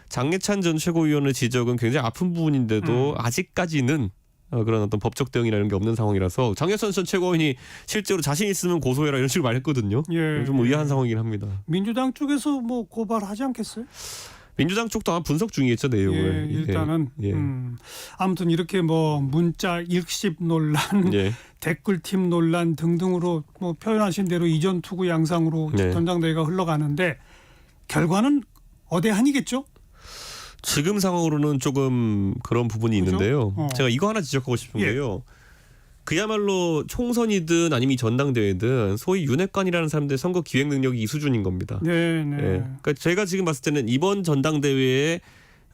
장례찬 전 최고위원의 지적은 굉장히 아픈 부분인데도 아직까지는 그런 어떤 법적 대응이나 이런 게 없는 상황이라서 장례찬 전 최고위원이 실제로 자신 있으면 고소해라 이런 식으로 말했거든요. 예. 좀 의아한 상황이긴 합니다. 민주당 쪽에서 뭐 고발하지 않겠어요? 민주당 쪽도 아마 분석 중이겠죠 내용을. 예, 일단은 예. 아무튼 이렇게 뭐 문자 일십 논란, 예. 댓글팀 논란 등등으로 뭐 표현하신 대로 이전 투구 양상으로 네. 전당대회가 흘러가는데 결과는 어대한이겠죠? 지금 상황으로는 조금 그런 부분이 그죠? 있는데요. 제가 이거 하나 지적하고 싶은 예. 게요. 그야말로 총선이든 아니면 이 전당대회든 소위 윤핵관이라는 사람들의 선거 기획 능력이 이 수준인 겁니다. 네. 예. 그러니까 제가 지금 봤을 때는 이번 전당대회에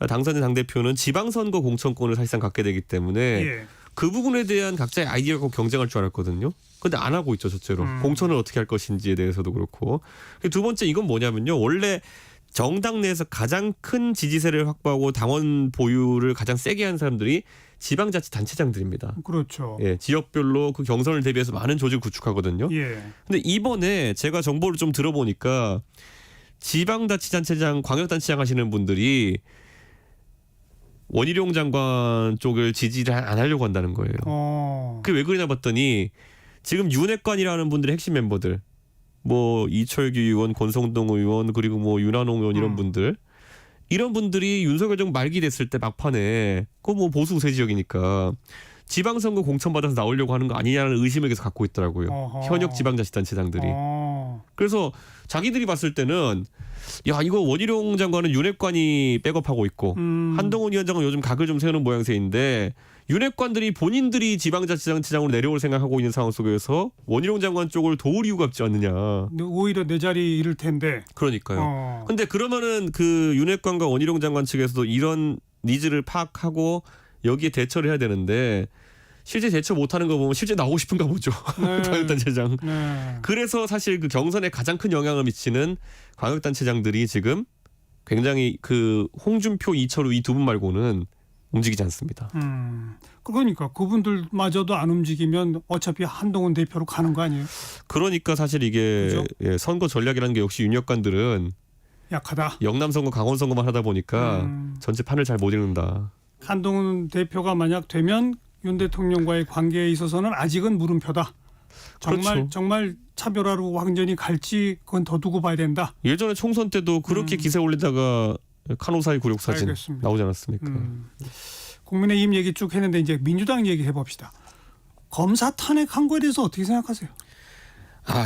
당선된 당대표는 지방선거 공천권을 사실상 갖게 되기 때문에 예. 그 부분에 대한 각자의 아이디어가 경쟁할 줄 알았거든요. 근데 안 하고 있죠, 첫째로. 공천을 어떻게 할 것인지에 대해서도 그렇고. 두 번째 이건 뭐냐면요. 원래 정당 내에서 가장 큰 지지세를 확보하고 당원 보유를 가장 세게 한 사람들이 지방자치단체장들입니다. 그렇죠. 예, 지역별로 그 경선을 대비해서 많은 조직을 구축하거든요. 예. 근데 이번에 제가 정보를 좀 들어보니까 지방자치단체장, 광역단체장 하시는 분들이 원희룡 장관 쪽을 지지를 안 하려고 한다는 거예요. 그게 왜 그러냐 봤더니 지금 윤핵관이라는 분들의 핵심 멤버들 뭐 이철규 의원, 권성동 의원 그리고 뭐 윤한홍 의원 이런 분들 이런 분들이 윤석열 정부 말기 됐을 때 막판에 그 뭐 보수 우세 지역이니까 지방선거 공천받아서 나오려고 하는 거 아니냐는 의심을 계속 갖고 있더라고요. 현역 지방자치단체장들이. 그래서 자기들이 봤을 때는 야 이거 원희룡 장관은 윤핵관이 백업하고 있고 한동훈 위원장은 요즘 각을 좀 세우는 모양새인데 윤핵관들이 본인들이 지방자치단체장으로 내려올 생각하고 있는 상황 속에서 원희룡 장관 쪽을 도울 이유가 없지 않느냐. 오히려 내 자리 잃을 텐데. 그러니까요. 근데 그러면은 그 윤핵관과 원희룡 장관 측에서도 이런 니즈를 파악하고 여기에 대처를 해야 되는데 실제 대처 못하는 거 보면 실제 나오고 싶은가 보죠. 네. 광역단체장. 네. 그래서 사실 그 경선에 가장 큰 영향을 미치는 광역단체장들이 지금 굉장히 그 홍준표, 이철우 이 두 분 말고는 움직이지 않습니다. 그러니까 그분들마저도 안 움직이면 어차피 한동훈 대표로 가는 거 아니에요? 그러니까 사실 이게 그죠? 예, 선거 전략이라는 게 역시 윤핵관들은 약하다. 영남 선거, 강원 선거만 하다 보니까 전체 판을 잘 못 읽는다. 한동훈 대표가 만약 되면 윤 대통령과의 관계에 있어서는 아직은 물음표다. 그렇죠. 정말 차별화로 완전히 갈지 그건 더 두고 봐야 된다. 예전에 총선 때도 그렇게 기세 올리다가 카노사이 굴욕 사진 알겠습니다. 나오지 않았습니까? 국민의힘 얘기 쭉 했는데 이제 민주당 얘기 해봅시다. 검사 탄핵한 거에 대해서 어떻게 생각하세요?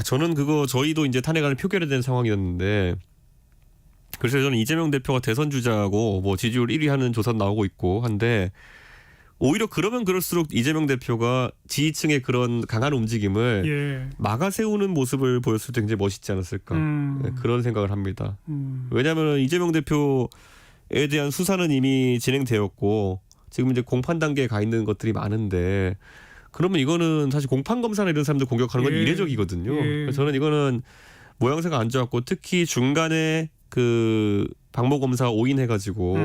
저는 그거 저희도 이제 탄핵안을 표결해야 되는 상황이었는데 그래서 저는 이재명 대표가 대선 주자고 뭐 지지율 1위 하는 조사 나오고 있고 한데 오히려 그러면 그럴수록 이재명 대표가 지지층의 그런 강한 움직임을 막아 세우는 모습을 보였을 때 굉장히 멋있지 않았을까 네, 그런 생각을 합니다. 왜냐하면 이재명 대표에 대한 수사는 이미 진행되었고 지금 이제 공판 단계에 가 있는 것들이 많은데 그러면 이거는 사실 공판 검사나 이런 사람들 공격하는 건 이례적이거든요. 그래서 저는 이거는 모양새가 안 좋았고 특히 중간에 그 박모 검사 오인해가지고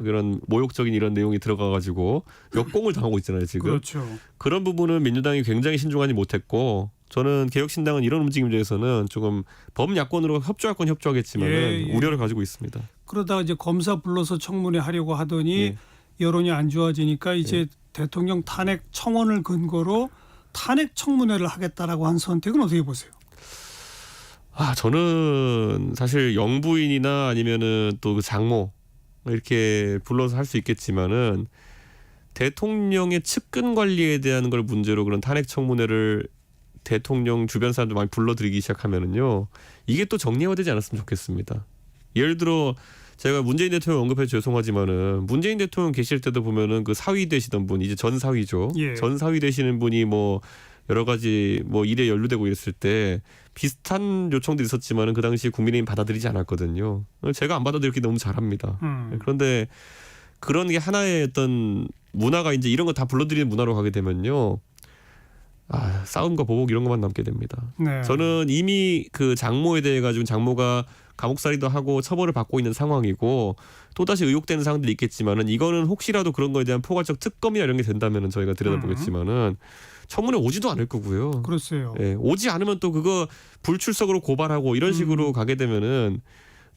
이런 모욕적인 이런 내용이 들어가가지고 역공을 당하고 있잖아요 지금. 그렇죠. 그런 부분은 민주당이 굉장히 신중하지 못했고 저는 개혁신당은 이런 움직임에 대해서는 조금 범야권으로 협조할 건 협조하겠지만 우려를 가지고 있습니다. 그러다가 이제 검사 불러서 청문회 하려고 하더니 여론이 안 좋아지니까 이제 대통령 탄핵 청원을 근거로 탄핵 청문회를 하겠다라고 한 선택은 어떻게 보세요? 저는 사실 영부인이나 아니면은 또 그 장모 이렇게 불러서 할 수 있겠지만은 대통령의 측근 관리에 대한 걸 문제로 그런 탄핵 청문회를 대통령 주변 사람들 많이 불러들이기 시작하면은요 이게 또 정리화되지 않았으면 좋겠습니다. 예를 들어 제가 문재인 대통령 언급해 죄송하지만은 문재인 대통령 계실 때도 보면은 그 사위 되시던 분 이제 전 사위죠. 전 사위 되시는 분이 뭐 여러 가지 뭐 일에 연루되고 이랬을 때 비슷한 요청들이 있었지만은 그 당시 국민의힘 받아들이지 않았거든요. 제가 안 받아들였기 너무 잘합니다. 그런데 그런 게 하나의 어떤 문화가 이제 이런 거 다 불러들이는 문화로 가게 되면요. 싸움과 보복 이런 것만 남게 됩니다. 네. 저는 이미 그 장모에 대해 가지고 장모가 감옥살이도 하고 처벌을 받고 있는 상황이고 또다시 의혹되는 사항들이 있겠지만은 이거는 혹시라도 그런 거에 대한 포괄적 특검이나 이런 게 된다면은 저희가 들여다보겠지만은 청문회 오지도 않을 거고요. 그렇어요. 예, 오지 않으면 또 그거 불출석으로 고발하고 이런 식으로 가게 되면은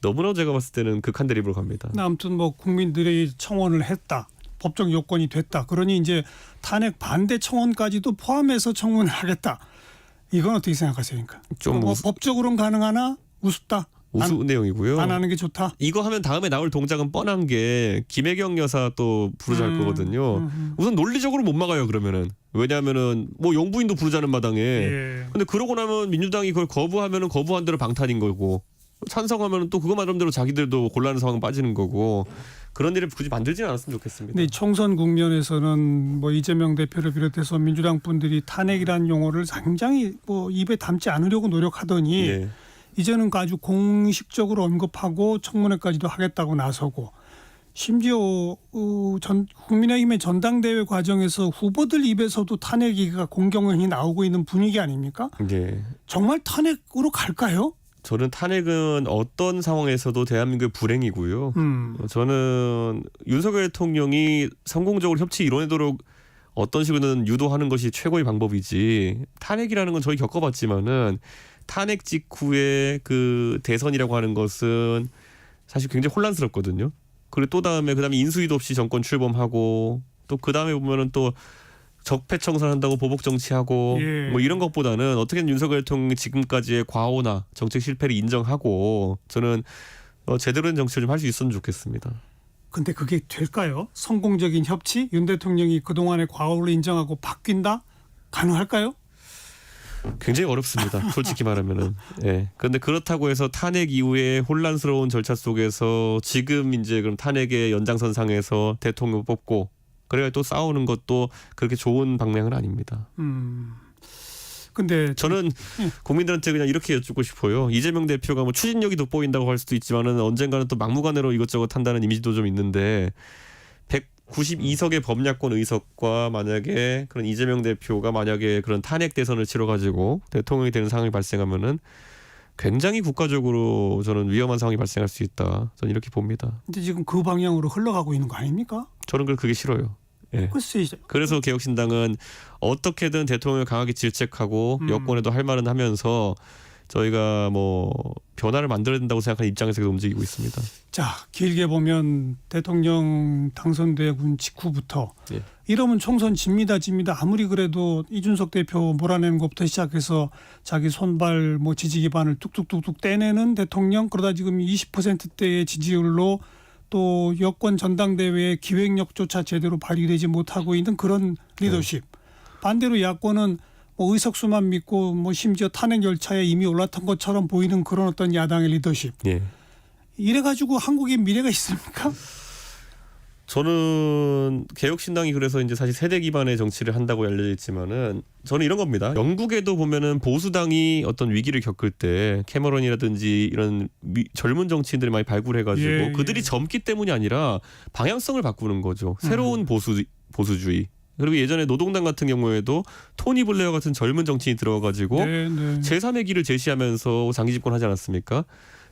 너무나 제가 봤을 때는 극한 대립으로 갑니다. 아무튼 뭐 국민들이 청원을 했다. 법적 요건이 됐다. 그러니 이제 탄핵 반대 청원까지도 포함해서 청문을 하겠다. 이건 어떻게 생각하세요? 그러니까 좀 뭐 법적으로는 가능하나 우습다. 우스운 내용이고요. 안 하는 게 좋다. 이거 하면 다음에 나올 동작은 뻔한 게 김혜경 여사 또 부르자할 거거든요. 우선 논리적으로 못 막아요. 그러면은 왜냐하면은 뭐 영부인도 부르자는 마당에. 예. 근데 그러고 나면 민주당이 그걸 거부하면은 거부한 대로 방탄인 거고 찬성하면은 또 그거 나름대로 자기들도 곤란한 상황 빠지는 거고 그런 일을 굳이 만들지는 않았으면 좋겠습니다. 근데 총선 국면에서는 뭐 이재명 대표를 비롯해서 민주당 분들이 탄핵이라는 용어를 굉장히 뭐 입에 담지 않으려고 노력하더니. 예. 이제는 아주 공식적으로 언급하고 청문회까지도 하겠다고 나서고 심지어 국민의힘의 전당대회 과정에서 후보들 입에서도 탄핵 얘기가 공경연히 나오고 있는 분위기 아닙니까? 예. 정말 탄핵으로 갈까요? 저는 탄핵은 어떤 상황에서도 대한민국의 불행이고요. 저는 윤석열 대통령이 성공적으로 협치 이뤄내도록 어떤 식으로든 유도하는 것이 최고의 방법이지 탄핵이라는 건 저희 겪어봤지만은 탄핵 직후에 그 대선이라고 하는 것은 사실 굉장히 혼란스럽거든요. 그리고 또 그다음에 인수위도 없이 정권 출범하고 또 그다음에 보면은 또 적폐청산한다고 보복 정치하고 예. 뭐 이런 것보다는 어떻게든 윤석열 대통령이 지금까지의 과오나 정책 실패를 인정하고 저는 제대로 된 정치를 좀 할 수 있었으면 좋겠습니다. 근데 그게 될까요? 성공적인 협치? 윤 대통령이 그동안의 과오를 인정하고 바뀐다? 가능할까요? 굉장히 어렵습니다. 솔직히 말하면은. 예. 그런데 그렇다고 해서 탄핵 이후에 혼란스러운 절차 속에서 지금 이제 그럼 탄핵의 연장선상에서 대통령 뽑고 그래야 또 싸우는 것도 그렇게 좋은 방향은 아닙니다. 근데 저는 국민들한테 그냥 이렇게 여쭙고 싶어요. 이재명 대표가 뭐 추진력이 돋보인다고 할 수도 있지만은 언젠가는 또 막무가내로 이것저것 한다는 이미지도 좀 있는데 192석의 범야권 의석과 만약에 그런 이재명 대표가 만약에 그런 탄핵 대선을 치러가지고 대통령이 되는 상황이 발생하면은 굉장히 국가적으로 저는 위험한 상황이 발생할 수 있다. 저는 이렇게 봅니다. 근데 지금 그 방향으로 흘러가고 있는 거 아닙니까? 저는 그게 싫어요. 예. 글쎄. 그래서 개혁신당은 어떻게든 대통령을 강하게 질책하고 여권에도 할 말은 하면서 저희가 뭐 변화를 만들어야 된다고 생각하는 입장에서 움직이고 있습니다. 자, 길게 보면 대통령 당선되군 직후부터 예. 이러면 총선 집니다. 아무리 그래도 이준석 대표 몰아내는 것부터 시작해서 자기 손발 뭐 지지 기반을 뚝뚝뚝뚝 떼내는 대통령 그러다 지금 20%대의 지지율로 또 여권 전당대회의 기획력조차 제대로 발휘되지 못하고 있는 그런 리더십. 반대로 야권은 뭐 의석수만 믿고 뭐 심지어 탄핵 열차에 이미 올라탄 것처럼 보이는 그런 어떤 야당의 리더십. 예. 이래가지고 한국의 미래가 있습니까? 저는 개혁신당이 그래서 이제 사실 세대 기반의 정치를 한다고 알려져 있지만은 저는 이런 겁니다. 영국에도 보면은 보수당이 어떤 위기를 겪을 때 캐머런이라든지 이런 젊은 정치인들이 많이 발굴해가지고 예, 그들이 예. 젊기 때문이 아니라 방향성을 바꾸는 거죠. 새로운 보수주의. 그리고 예전에 노동당 같은 경우에도 토니 블레어 같은 젊은 정치인이 들어와가지고 네. 제3의 길을 제시하면서 장기 집권하지 않았습니까?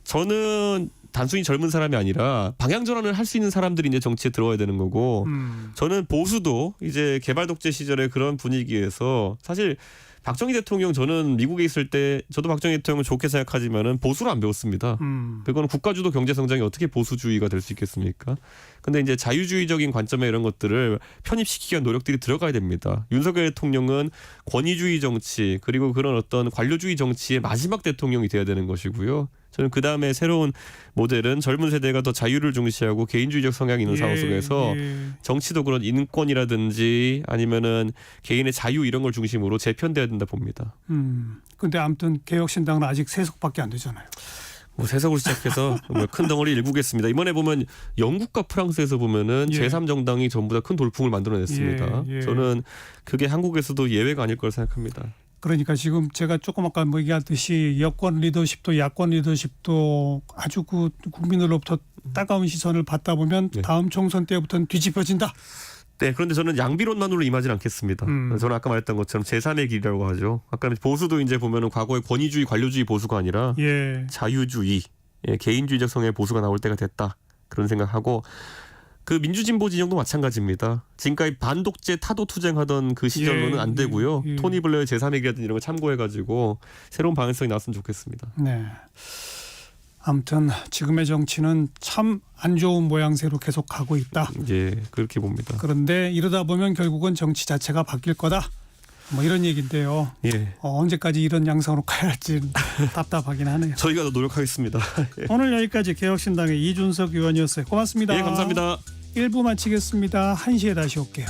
저는 단순히 젊은 사람이 아니라 방향 전환을 할 수 있는 사람들이 이제 정치에 들어와야 되는 거고 저는 보수도 이제 개발 독재 시절의 그런 분위기에서 사실 박정희 대통령 저는 미국에 있을 때 저도 박정희 대통령을 좋게 생각하지만은 보수를 안 배웠습니다. 그거는 국가주도 경제 성장이 어떻게 보수주의가 될 수 있겠습니까? 근데 이제 자유주의적인 관점에 이런 것들을 편입시키기 위한 노력들이 들어가야 됩니다. 윤석열 대통령은 권위주의 정치 그리고 그런 어떤 관료주의 정치의 마지막 대통령이 돼야 되는 것이고요. 저는 그 다음에 새로운 모델은 젊은 세대가 더 자유를 중시하고 개인주의적 성향이 있는 상황 속에서 정치도 그런 인권이라든지 아니면은 개인의 자유 이런 걸 중심으로 재편돼야 된다 봅니다. 근데 아무튼 개혁신당은 아직 3석밖에 안 되잖아요. 뭐 세석으로 시작해서 큰 덩어리 일구겠습니다. 이번에 보면 영국과 프랑스에서 보면은 예. 제3정당이 전부 다 큰 돌풍을 만들어냈습니다. 예. 저는 그게 한국에서도 예외가 아닐 거라 생각합니다. 그러니까 지금 제가 조금 아까 뭐 얘기했듯이 여권 리더십도 야권 리더십도 아주 그 국민으로부터 따가운 시선을 받다 보면 네. 다음 총선 때부터는 뒤집어진다. 네, 그런데 저는 양비론만으로 임하진 않겠습니다. 저는 아까 말했던 것처럼 제3의 길이라고 하죠. 아까 보수도 이제 보면은 과거의 권위주의, 관료주의 보수가 아니라 예. 자유주의, 개인주의적 성향의 보수가 나올 때가 됐다. 그런 생각하고 그 민주진보 진영도 마찬가지입니다. 지금까지 반독재 타도 투쟁하던 그 시절로는 안 되고요. 토니 블레어의 제3의 길이라든지 이런 걸 참고해가지고 새로운 방향성이 나왔으면 좋겠습니다. 네. 아무튼 지금의 정치는 참 안 좋은 모양새로 계속 가고 있다. 예, 그렇게 봅니다. 그런데 이러다 보면 결국은 정치 자체가 바뀔 거다. 뭐 이런 얘기인데요. 예, 언제까지 이런 양상으로 가야 할지 답답하긴 하네요. 저희가 더 노력하겠습니다. 오늘 여기까지 개혁신당의 이준석 의원이었어요. 고맙습니다. 예, 감사합니다. 1부 마치겠습니다. 1시에 다시 올게요.